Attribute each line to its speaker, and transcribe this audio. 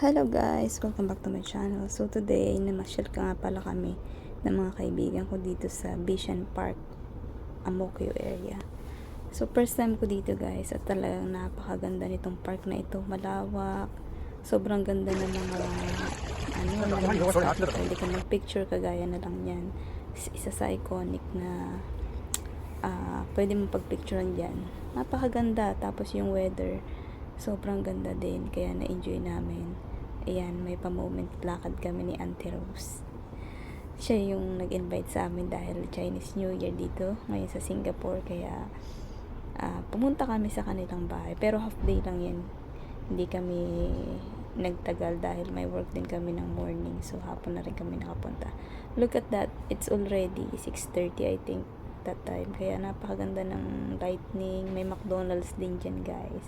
Speaker 1: Hello guys! Welcome back to my channel. So today, namasyal ka nga pala kami ng mga kaibigan ko dito sa Bishan Park, Amokyo area. So first time ko dito guys at talagang napakaganda nitong park na ito. Malawak, sobrang ganda ng mga pwede ka mag-picture kagaya na lang yan. Isa sa iconic na pwede mong pag-picturean dyan. Napakaganda, tapos yung weather sobrang ganda din, kaya na-enjoy namin. Ayan, may pa-moment lakad kami ni Auntie Rose. Siya yung nag-invite sa amin dahil Chinese New Year dito ngayon sa Singapore, kaya pumunta kami sa kanilang bahay, pero half day lang yan, hindi kami nagtagal dahil may work din kami ng morning, so hapon na rin kami nakapunta. Look at that, it's already 6:30 I think that time, kaya napakaganda ng lightning. May McDonald's din dyan guys,